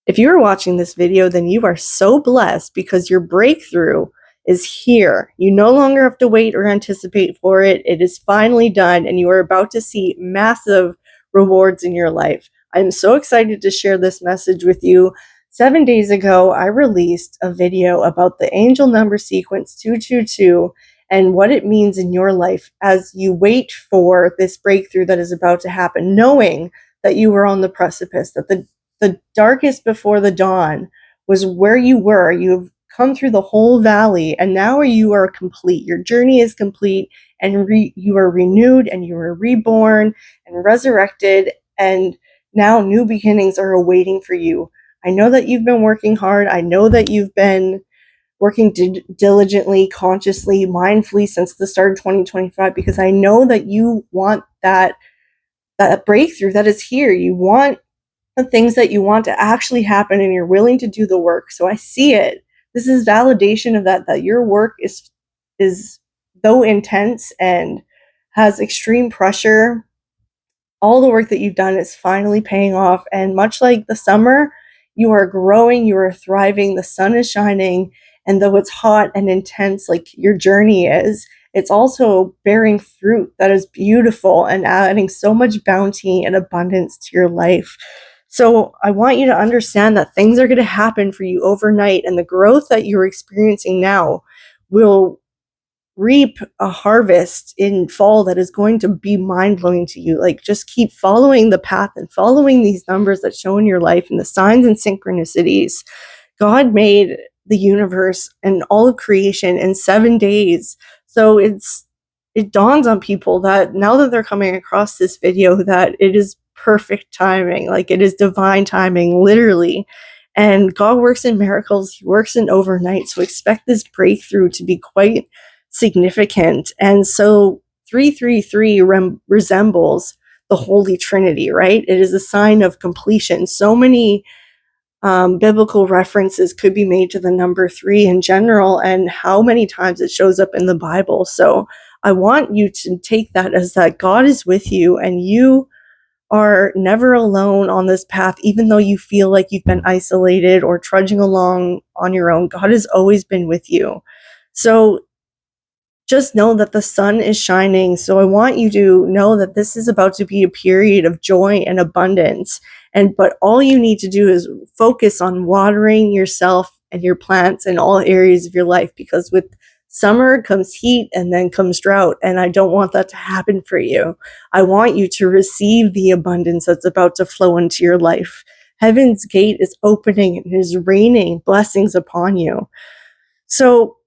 If you are watching this video, then you are so blessed because your breakthrough is here. You no longer have to wait or anticipate for it. It is finally done, and you are about to see massive rewards in your life. I'm so excited to share this message with you. 7 days ago, I released a video about the angel number sequence 222 and what it means in your life as you wait for this breakthrough that is about to happen, knowing that you were on the precipice, that the darkest before the dawn was where you were. You've come through the whole valley, and now you are complete. Your journey is complete, and you are renewed, and you are reborn and resurrected, and now new beginnings are awaiting for you. I know that you've been working hard. I know that you've been working diligently, consciously, mindfully since the start of 2025, because I know that you want that breakthrough that is here. You want the things that you want to actually happen, and you're willing to do the work. So I see it. This is validation of that your work is though intense and has extreme pressure. All the work that you've done is finally paying off. And much like the summer, you are growing, you are thriving, the sun is shining. And though it's hot and intense, like your journey is, it's also bearing fruit that is beautiful and adding so much bounty and abundance to your life. So I want you to understand that things are going to happen for you overnight, and the growth that you're experiencing now will reap a harvest in fall that is going to be mind-blowing to you. Like, just keep following the path and following these numbers that show in your life and the signs and synchronicities. God made the universe and all of creation in 7 days. So it dawns on people that now that they're coming across this video, that it is perfect timing. Like, it is divine timing, literally. And God works in miracles. He works in overnight. So expect this breakthrough to be quite significant. And so 333 resembles the Holy Trinity, right? It is a sign of completion. So many biblical references could be made to the number 3 in general, and how many times it shows up in the Bible. So I want you to take that as that God is with you, and you are never alone on this path. Even though you feel like you've been isolated or trudging along on your own, God has always been with you. So just know that the sun is shining. So I want you to know that this is about to be a period of joy and abundance. But all you need to do is focus on watering yourself and your plants in all areas of your life, because with summer comes heat and then comes drought, and I don't want that to happen for you. I want you to receive the abundance that's about to flow into your life. Heaven's gate is opening and is raining blessings upon you. So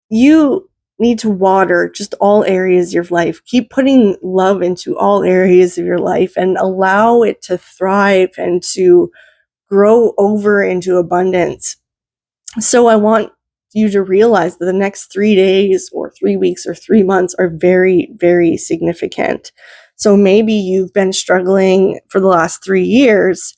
you need to water just all areas of your life. Keep putting love into all areas of your life and allow it to thrive and to grow over into abundance. So I want you to realize that the next 3 days or 3 weeks or 3 months are very, very significant. So maybe you've been struggling for the last 3 years.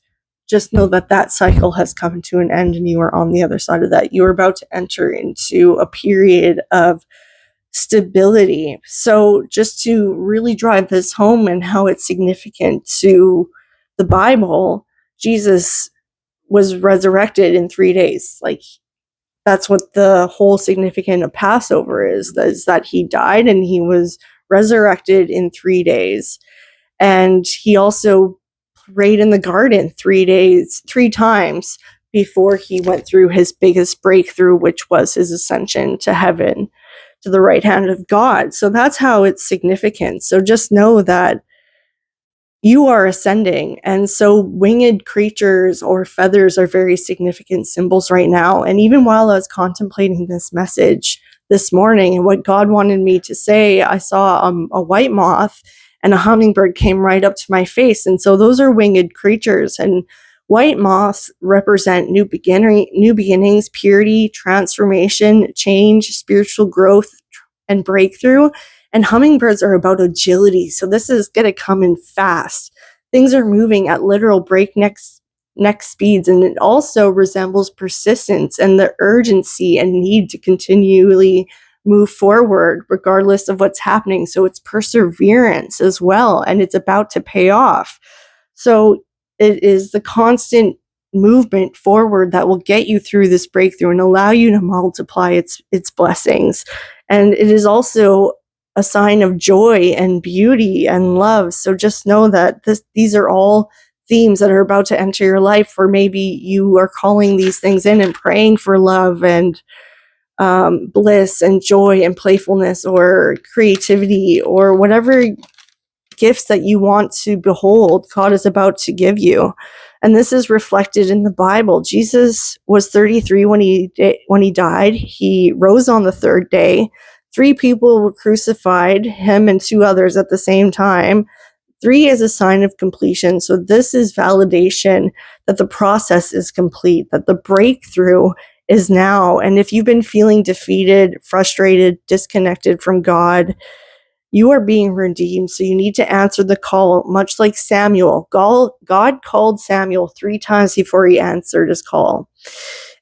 Just know that that cycle has come to an end, and you are on the other side of that. You're about to enter into a period of stability. So just to really drive this home and how it's significant to the Bible, Jesus was resurrected in 3 days. Like, that's what the whole significance of Passover is that he died and he was resurrected in 3 days. And he also prayed in the garden 3 times before he went through his biggest breakthrough, which was his ascension to heaven, to the right hand of God. So that's how it's significant. So just know that you are ascending. And so winged creatures or feathers are very significant symbols right now. And even while I was contemplating this message this morning and what God wanted me to say, I saw a white moth and a hummingbird came right up to my face. And so those are winged creatures. And white moths represent new beginnings, purity, transformation, change, spiritual growth, and breakthrough. And hummingbirds are about agility. So this is going to come in fast. Things are moving at literal breakneck speeds. And it also resembles persistence and the urgency and need to continually move forward regardless of what's happening. So it's perseverance as well. And it's about to pay off. So it is the constant movement forward that will get you through this breakthrough and allow you to multiply its blessings. And it is also a sign of joy and beauty and love. So just know that these are all themes that are about to enter your life, or maybe you are calling these things in and praying for love and bliss and joy and playfulness or creativity or whatever gifts that you want to behold, God is about to give you. And this is reflected in the Bible. Jesus was 33 when he died. He rose on the third day. 3 people were crucified, him and 2 others at the same time. 3 is a sign of completion. So this is validation that the process is complete, that the breakthrough is now. And if you've been feeling defeated, frustrated, disconnected from God, you are being redeemed. So you need to answer the call, much like Samuel. God called Samuel 3 times before he answered his call.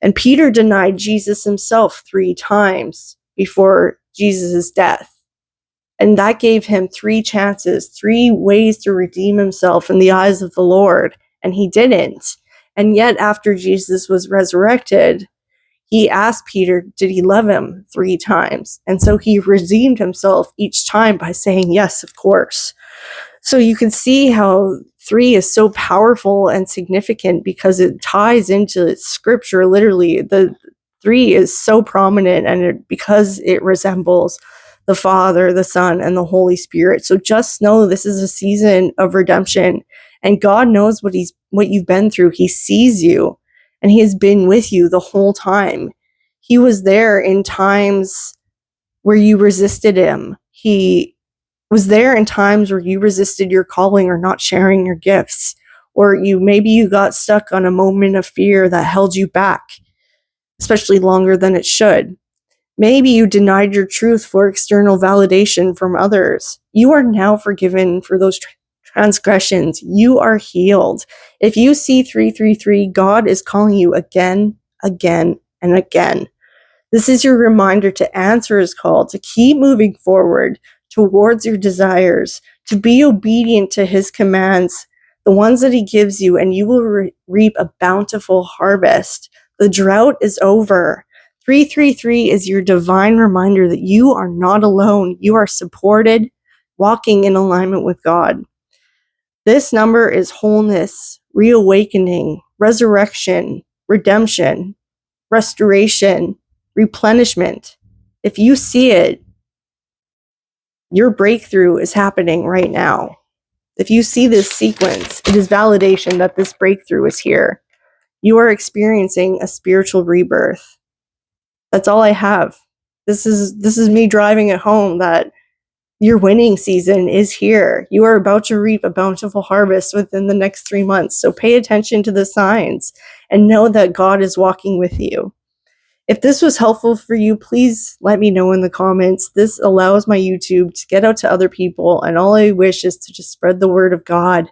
And Peter denied Jesus himself 3 times before Jesus' death. And that gave him 3 chances, 3 ways to redeem himself in the eyes of the Lord. And he didn't. And yet, after Jesus was resurrected, he asked Peter, did he love him 3 times? And so he redeemed himself each time by saying, yes, of course. So you can see how 3 is so powerful and significant because it ties into scripture. Literally, the 3 is so prominent, and because it resembles the Father, the Son, and the Holy Spirit. So just know this is a season of redemption, and God knows what you've been through. He sees you, and he has been with you the whole time. He was there in times where you resisted him. He was there in times where you resisted your calling or not sharing your gifts, or maybe you got stuck on a moment of fear that held you back, especially longer than it should. Maybe you denied your truth for external validation from others. You are now forgiven for those transgressions. You are healed. If you see 333, God is calling you again, again, and again. This is your reminder to answer his call, to keep moving forward towards your desires, to be obedient to his commands, the ones that he gives you, and you will reap a bountiful harvest. The drought is over. 333 is your divine reminder that you are not alone. You are supported, walking in alignment with God. This number is wholeness, reawakening, resurrection, redemption, restoration, replenishment. If you see it, your breakthrough is happening right now. If you see this sequence, it is validation that this breakthrough is here. You are experiencing a spiritual rebirth. That's all I have. This is me driving it home that your winning season is here. You are about to reap a bountiful harvest within the next 3 months. So pay attention to the signs and know that God is walking with you. If this was helpful for you, please let me know in the comments. This allows my YouTube to get out to other people, and all I wish is to just spread the word of God.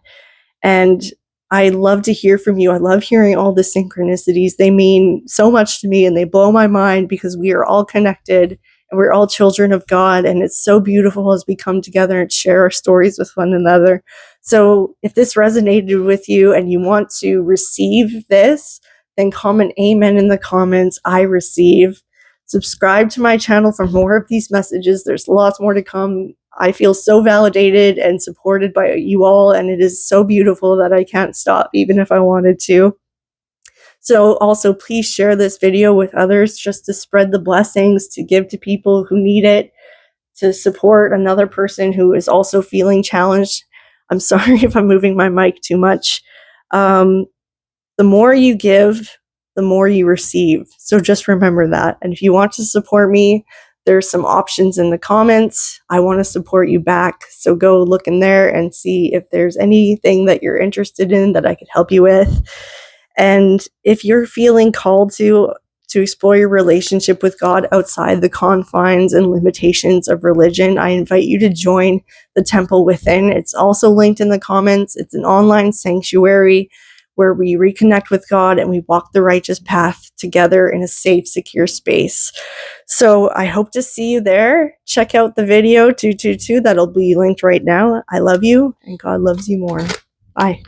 And I love to hear from you. I love hearing all the synchronicities. They mean so much to me, and they blow my mind because we are all connected and we're all children of God. And it's so beautiful as we come together and share our stories with one another. So if this resonated with you and you want to receive this, then comment amen in the comments. I receive. Subscribe to my channel for more of these messages. There's lots more to come. I feel so validated and supported by you all, and it is so beautiful that I can't stop even if I wanted to. So also please share this video with others just to spread the blessings, to give to people who need it, to support another person who is also feeling challenged. I'm sorry if I'm moving my mic too much. The more you give, the more you receive. So just remember that. And if you want to support me, there's some options in the comments. I want to support you back. So go look in there and see if there's anything that you're interested in that I could help you with. And if you're feeling called to explore your relationship with God outside the confines and limitations of religion, I invite you to join the Temple Within. It's also linked in the comments. It's an online sanctuary where we reconnect with God and we walk the righteous path together in a safe, secure space. So I hope to see you there. Check out the video 222. That'll be linked right now. I love you, and God loves you more. Bye.